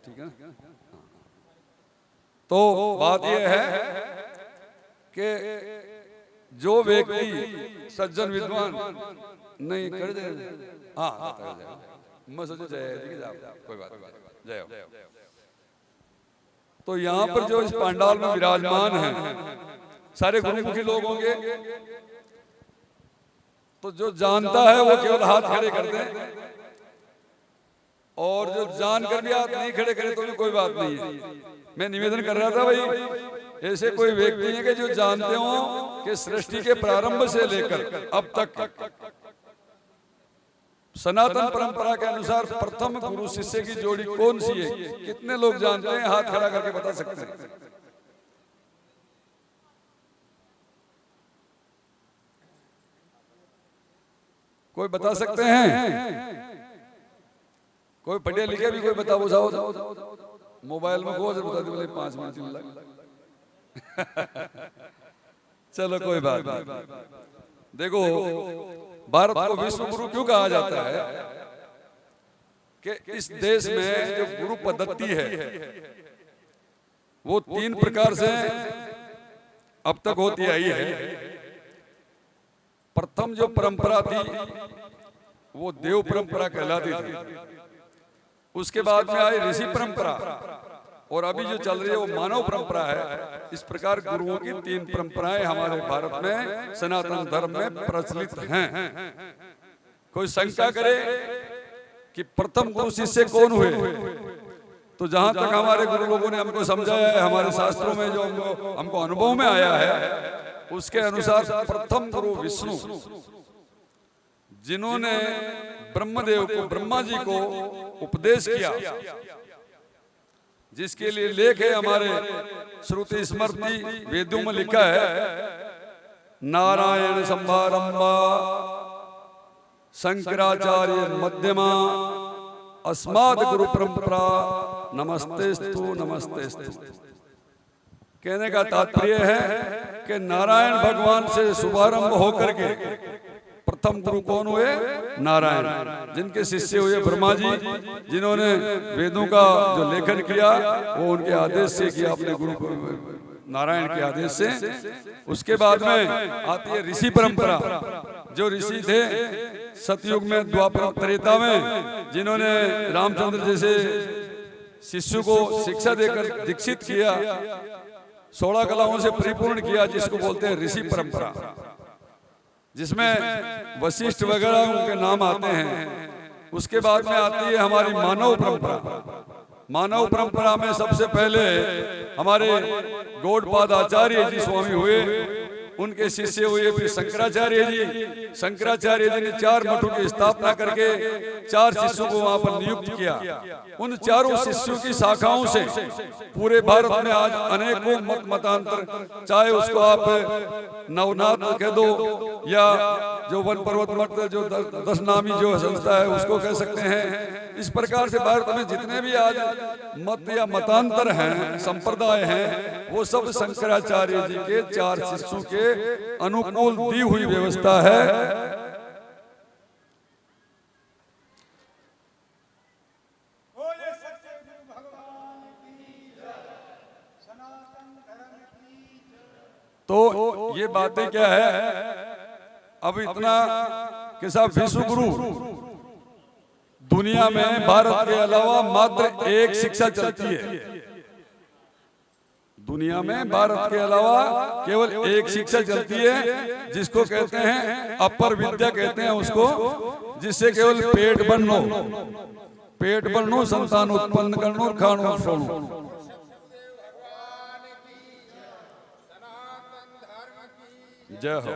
ठीक है ना। तो बात यह है कि जो व्यक्ति सज्जन विद्वान नहीं कर दे, हाँ मैं सोचो जय कोई बात नहीं, जय हो। तो यहाँ पर जो इस पंडाल में विराजमान हैं सारे गुरुमुखी लोग होंगे, तो जो जानता है वो केवल हाथ खड़े कर दे, और जो जानकर भी हाथ नहीं खड़े करे तो भी कोई बात नहीं है। मैं निवेदन कर रहा था भाई, ऐसे कोई व्यक्ति है कि जो जानते हो कि सृष्टि के प्रारंभ से लेकर अब तक सनातन परंपरा के अनुसार प्रथम गुरु शिष्य की जोड़ी कौन सी है, कितने लोग जानते हैं? हाथ खड़ा करके बता सकते हैं। कोई बता सकते हैं? कोई पढ़े लिखे भी कोई बताओ, जाओ मोबाइल में को बता दे, बोले 5 मिनट लग। चलो कोई बात नहीं। देखो, भारत को विश्व गुरु क्यों कहा जाता है कि इस देश में जो गुरु पद्धति है वो 3 प्रकार से अब तक होती आई है। प्रथम जो परंपरा थी वो देव परंपरा कहलाती थी, उसके बाद में आई ऋषि परंपरा, और अभी जो चल रही है वो मानव परंपरा है। इस प्रकार गुरुओं की 3 परंपराएं हमारे भारत में सनातन धर्म में प्रचलित हैं। कोई शंका करे कि प्रथम गुरु शिष्य कौन हुए, तो जहां तक हमारे गुरु लोगों ने हमको समझाया है, हमारे शास्त्रों में जो हमको अनुभव में आया है, उसके अनुसार प्रथम गुरु विष्णु, जिन्होंने ब्रह्मदेव को, ब्रह्मा जी को उपदेश किया, जिसके लिए लेख है हमारे श्रुति स्मृति वेदों में लिखा है, नारायण संभारंभा शंकराचार्य मध्यमा अस्माद गुरु परंपरा नमस्तेस्तु नमस्तेस्तु। कहने का तात्पर्य है कि नारायण भगवान से शुभारंभ होकर के प्रथम गुरु कौन हुए? नारायण, जिनके शिष्य हुए ब्रह्मा जी, जिन्होंने वेदों का जो लेखन किया वो उनके आदेश से किया, अपने गुरु नारायण के आदेश से। उसके बाद में आती है ऋषि परंपरा। जो ऋषि थे सतयुग में, द्वापर त्रेता में, जिन्होंने रामचंद्र जैसे शिष्य को शिक्षा देकर दीक्षित किया, 16 कलाओं से परिपूर्ण किया, जिसको बोलते हैं ऋषि परंपरा, जिसमें वशिष्ठ वगैरह उनके नाम आते हैं। उसके बाद में आती है हमारी मानव परंपरा। मानव परंपरा में सबसे पहले हमारे गौड़पाद आचार्य जी स्वामी हुए, उनके शिष्य हुए फिर शंकराचार्य जी। शंकराचार्य जी ने 4 मठों की स्थापना करके 4 शिष्यों को वहां पर नियुक्त किया। उन चारों शिष्यों की शाखाओं से पूरे भारत में आज अनेकों मत मतांतर, चाहे उसको आप नवनाथ कह दो या जो वन पर्वत मठ जो 10 नामी जो संस्था है उसको कह सकते हैं। इस प्रकार से भारत में जितने भी आज मत या मतांतर हैं, संप्रदाय हैं, वो सब शंकराचार्य जी के 4 शिष्यों के अनुकूल दी हुई व्यवस्था है। तो ये बातें क्या है, अब इतना कि साहब विश्व गुरु दुनिया में भारत के अलावा मात्र एक शिक्षा चलती है। दुनिया में भारत के अलावा केवल एक शिक्षा चलती है, जिसको कहते हैं अपर विद्या कहते हैं उसको, जिससे केवल पेट बननो, संतान उत्पन्न करनो, खानो सोनो। जय हो।